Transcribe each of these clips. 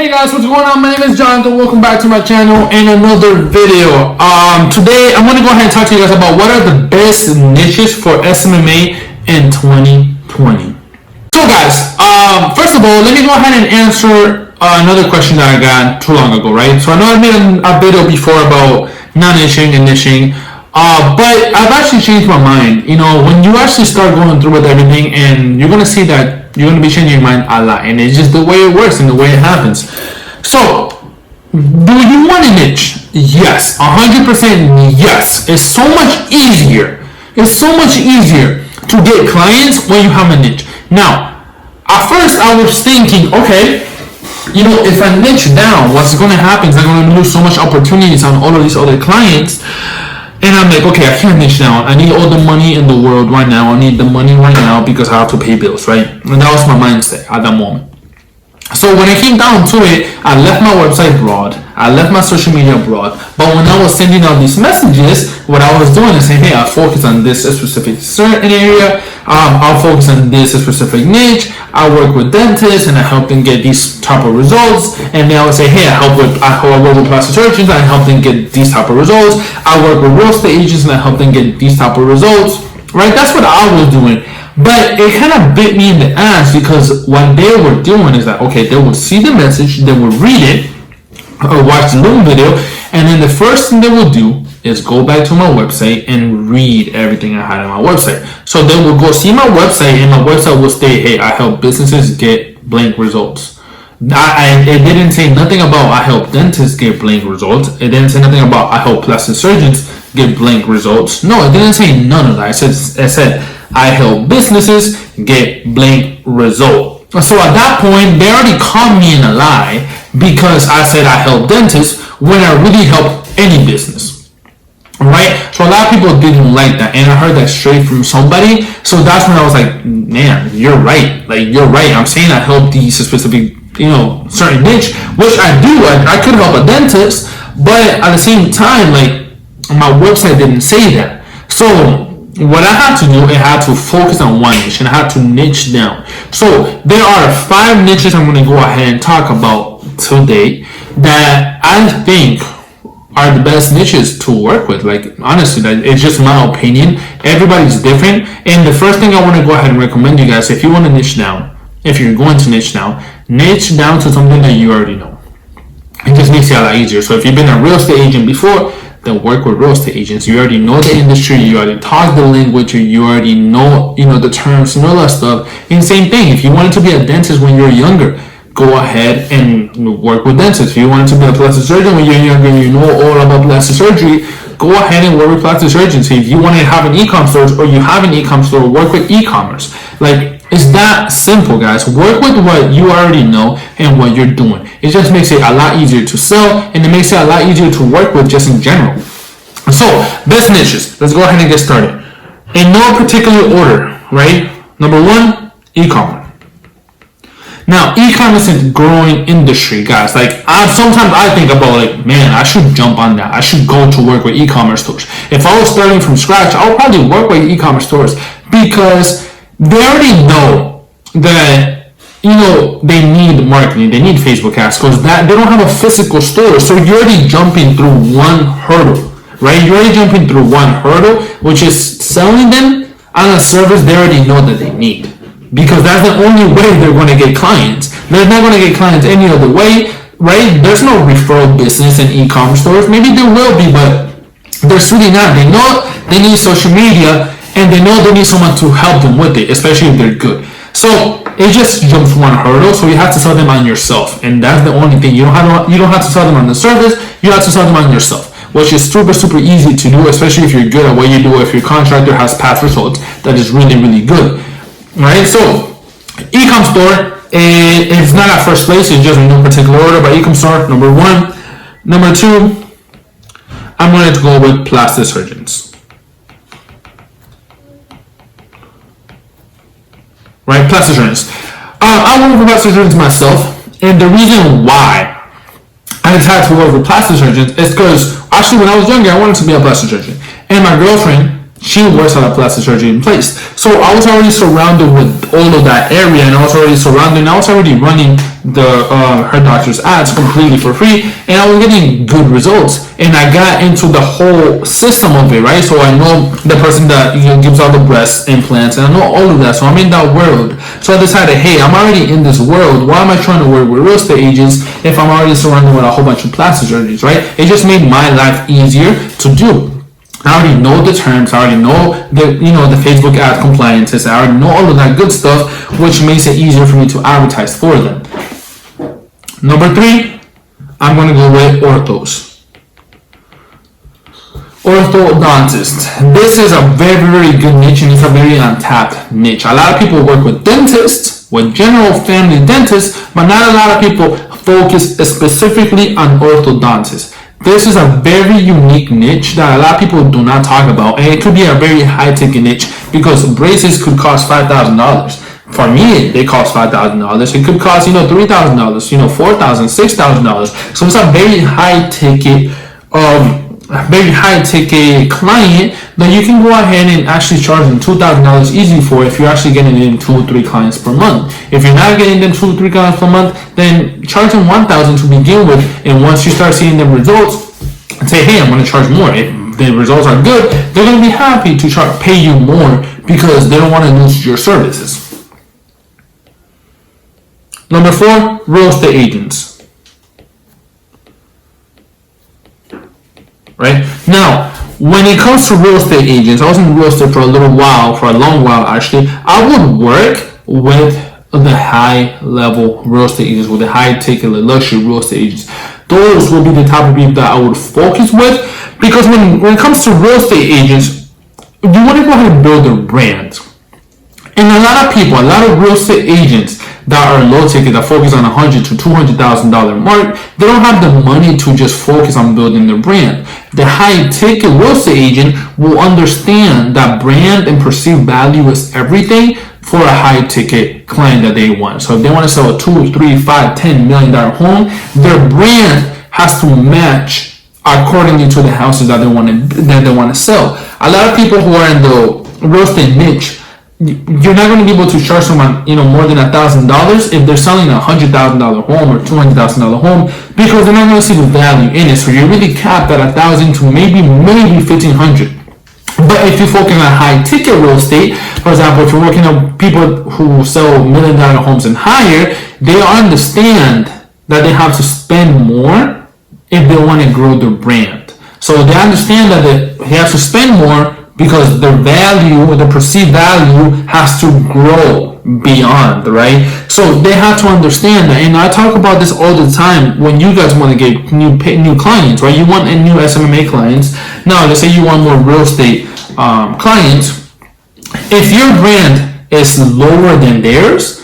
Hey guys, what's going on? My name is Jonathan. Welcome back to my channel and another video. Today I'm going to go ahead and talk to you guys about what are the best niches for SMMA in 2020. So guys, first of all, let me go ahead and answer another question that I got too long ago, right? So I know I made a video before about non-niching and niching, but I've actually changed my mind. You know, when you actually start going through with everything, and you're going to see that you're going to be changing your mind a lot, and it's just the way it works and the way it happens. So, do you want a niche? Yes, 100% yes. It's so much easier. It's so much easier to get clients when you have a niche. Now, at first I was thinking, okay, you know, if I niche down, what's going to happen is I'm going to lose so much opportunities on all of these other clients. And I'm like, okay, I can't niche down. I need all the money in the world right now. I need the money right now because I have to pay bills, right? And that was my mindset at that moment. So when it came down to it, I left my website broad. I left my social media broad. But when I was sending out these messages, what I was doing is saying, hey, I focus on this specific certain area. I'll focus on this specific niche. I work with dentists and I help them get these type of results. And then I would say, hey, I work with plastic surgeons and I help them get these type of results. I work with real estate agents and I help them get these type of results. Right? That's what I was doing. But it kind of bit me in the ass because what they were doing is that, okay, they would see the message, they would read it, or watch the little video, and then the first thing they will do is go back to my website and read everything I had on my website. So they will go see my website, and my website will state, hey, I help businesses get blank results. It didn't say nothing about I help dentists get blank results. It didn't say nothing about I help plastic surgeons get blank results. No, it didn't say none of that. It said I help businesses get blank result. So at that point, they already caught me in a lie because I said I help dentists when I really help any business. Right? So a lot of people didn't like that, and I heard that straight from somebody. So that's when I was like, man, you're right. Like, you're right. I'm saying I help these specific, certain niche, which I do. I could help a dentist, but at the same time, like, my website didn't say that. So what I had to do, I had to focus on one niche and I had to niche down. So there are 5 niches I'm going to go ahead and talk about today that I think are the best niches to work with. Like, honestly, it's just my opinion. Everybody's different. And the first thing I want to go ahead and recommend you guys, if you want to niche down, if you're going to niche down to something that you already know. It just makes it a lot easier. So if you've been a real estate agent before, then work with real estate agents. You already know the industry, you already talk the language, you already know, the terms and all that stuff. And same thing, if you wanted to be a dentist when you're younger, go ahead and work with dentists. If you wanted to be a plastic surgeon when you're younger and you know all about plastic surgery, go ahead and work with plastic surgeons. If you want to have an e-com store or you have an e-com store, work with e-commerce. Like, it's that simple, guys. Work with what you already know and what you're doing. It just makes it a lot easier to sell, and it makes it a lot easier to work with just in general. So, best niches. Let's go ahead and get started. In no particular order, right? Number 1, e-commerce. Now, e-commerce is a growing industry, guys. Like, sometimes I think about, like, man, I should jump on that. I should go to work with e-commerce stores. If I was starting from scratch, I would probably work with e-commerce stores because they already know that, they need marketing, they need Facebook ads, because they don't have a physical store. So you're already jumping through one hurdle, right? You're already jumping through one hurdle, which is selling them on a service they already know that they need. Because that's the only way they're going to get clients. They're not going to get clients any other way, right? There's no referral business in e-commerce stores. Maybe there will be, but there's really not. They know they need social media, and they know they need someone to help them with it, especially if they're good. So it just jumps one hurdle, so you have to sell them on yourself, and that's the only thing. You don't have to sell them on the service. You have to sell them on yourself, which is super easy to do, especially if you're good at what you do. If your contractor has past results, that is really good. Right? So e-com store, it's not at first place. It's just in no particular order, but e-com store, number 1. Number 2, I'm going to go with plastic surgeons. Right, plastic surgeons. I work with plastic surgeons myself, and the reason why I decided to work with plastic surgeons is because actually when I was younger, I wanted to be a plastic surgeon, and my girlfriend, she works at a plastic surgery place. So I was already surrounded with all of that area, and I was already running her doctor's ads completely for free, and I was getting good results. And I got into the whole system of it, right? So I know the person that gives out the breast implants, and I know all of that. So I'm in that world. So I decided, hey, I'm already in this world. Why am I trying to work with real estate agents if I'm already surrounded with a whole bunch of plastic surgeries, right? It just made my life easier to do. I already know the terms. I already know the Facebook ad compliances. I already know all of that good stuff, which makes it easier for me to advertise for them. Number 3, I'm going to go with orthos. Orthodontist. This is a very, very good niche, and it's a very untapped niche. A lot of people work with dentists, with general family dentists, but not a lot of people focus specifically on orthodontists. This is a very unique niche that a lot of people do not talk about, and it could be a very high-ticket niche because braces could cost $5,000. For me, they cost $5,000. It could cost $3,000, $4,000, $6,000. So it's a very high-ticket, client that you can go ahead and actually charge them $2,000 easy for if you're actually getting them 2 or 3 clients per month. If you're not getting them 2 or 3 clients per month, then charge them $1,000 to begin with, and once you start seeing the results, say, hey, I'm going to charge more. If the results are good, they're going to be happy to pay you more because they don't want to lose your services. Number 4, real estate agents. Right? Now, when it comes to real estate agents, I was in real estate for a long while actually. I would work with the high-level real estate agents, with the high-ticket luxury real estate agents. Those will be the type of people that I would focus with, because when it comes to real estate agents, you want to go ahead and build a brand. And a lot of real estate agents that are low ticket, that focus on $100,000 to $200,000 mark, they don't have the money to just focus on building their brand. The high ticket real estate agent will understand that brand and perceived value is everything for a high ticket client that they want. So if they want to sell a $2, $3, $5, $10 million home, their brand has to match accordingly to the houses that they want to sell. A lot of people who are in the real estate niche, you're not going to be able to charge someone more than $1,000 if they're selling a $100,000 home or $200,000 home, because they're not going to see the value in it. So you're really capped at $1,000 to maybe $1,500. But if you focus on high ticket real estate, for example, if you're working on people who sell $1 million homes and higher, they understand that they have to spend more if they want to grow their brand. So they understand that they have to spend more because their value, or the perceived value, has to grow beyond, right? So they have to understand that. And I talk about this all the time when you guys want to get new clients, right? You want new SMMA clients. Now, let's say you want more real estate clients. If your brand is lower than theirs,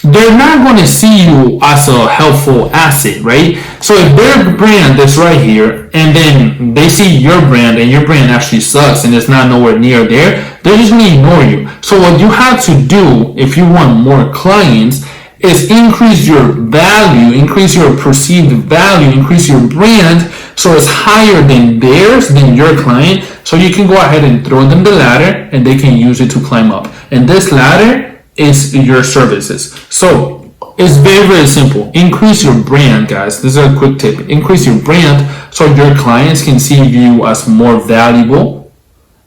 they're not going to see you as a helpful asset, right? So if their brand is right here, and then they see your brand, and your brand actually sucks, and it's not nowhere near there, they're just going to ignore you. So what you have to do, if you want more clients, is increase your value, increase your perceived value, increase your brand, so it's higher than theirs, than your client, so you can go ahead and throw them the ladder, and they can use it to climb up. And this ladder is your services. So it's very, very simple. Increase your brand, guys. This is a quick tip. Increase your brand so your clients can see you as more valuable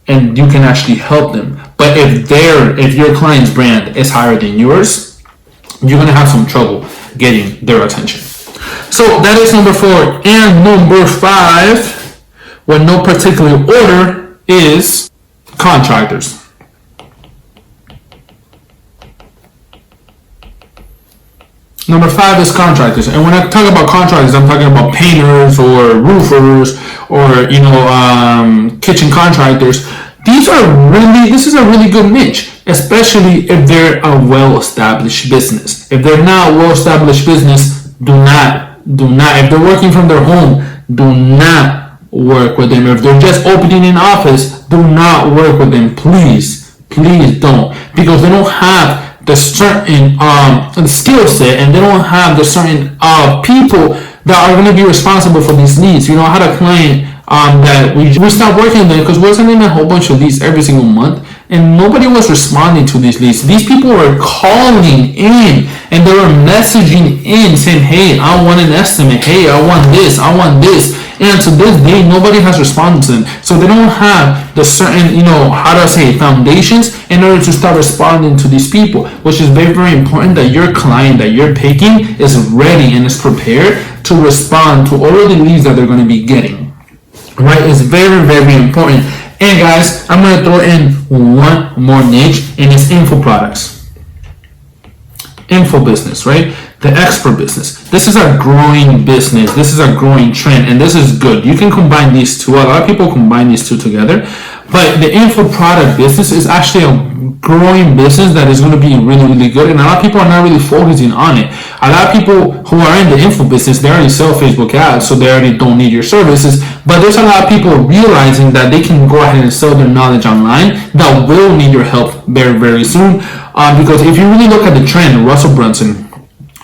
and you can actually help them. But if your client's brand is higher than yours, you're gonna have some trouble getting their attention. So that is number 4. And number 5, with no particular order, is contractors. Number 5 is contractors. And when I talk about contractors, I'm talking about painters or roofers or, kitchen contractors. This is a really good niche, especially if they're a well-established business. If they're not a well-established business, do not, if they're working from their home, do not work with them. If they're just opening an office, do not work with them. Please don't. Because they don't have the certain skill set, and they don't have the certain people that are going to be responsible for these leads. I had a client that we stopped working there because we're sending a whole bunch of leads every single month, and nobody was responding to these leads. These people were calling in and they were messaging in saying, hey, I want an estimate. Hey, I want this. I want this. And to this day, nobody has responded to them. So they don't have the certain, foundations in order to start responding to these people, which is very, very important that your client that you're picking is ready and is prepared to respond to all of the leads that they're going to be getting. Right? It's very, very important. And guys, I'm going to throw in one more niche, and it's info products. Info business, right? The expert business. This is a growing business. This is a growing trend, and this is good. You can combine these two. A lot of people combine these two together, but the info product business is actually a growing business that is going to be really, really good, and a lot of people are not really focusing on it. A lot of people who are in the info business, they already sell Facebook ads, so they already don't need your services, but there's a lot of people realizing that they can go ahead and sell their knowledge online that will need your help very, very soon, because if you really look at the trend, Russell Brunson,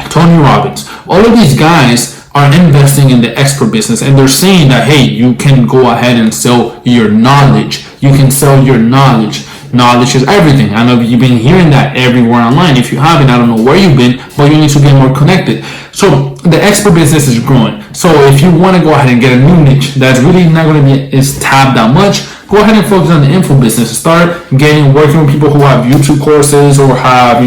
Tony Robbins, all of these guys are investing in the expert business, and they're saying that, hey, you can go ahead and sell your knowledge. You can sell your knowledge. Knowledge is everything. I know you've been hearing that everywhere online. If you haven't, I don't know where you've been, but you need to get more connected. So the expert business is growing. So if you want to go ahead and get a new niche that's really not going to be as tapped that much, go ahead and focus on the info business. Start working with people who have YouTube courses or have,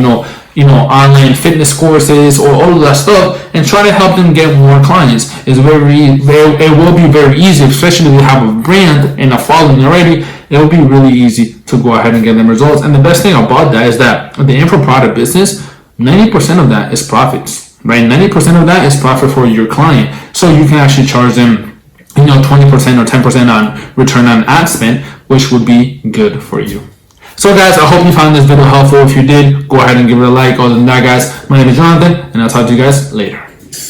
online fitness courses or all of that stuff, and try to help them get more clients. It will be very easy, especially if you have a brand and a following already. It will be really easy to go ahead and get them results. And the best thing about that is that the info product business, 90% of that is profits, right? 90% of that is profit for your client. So you can actually charge them, 20% or 10% on return on ad spend, which would be good for you. So guys, I hope you found this video helpful. If you did, go ahead and give it a like. Other than that, guys, my name is Jonathan, and I'll talk to you guys later.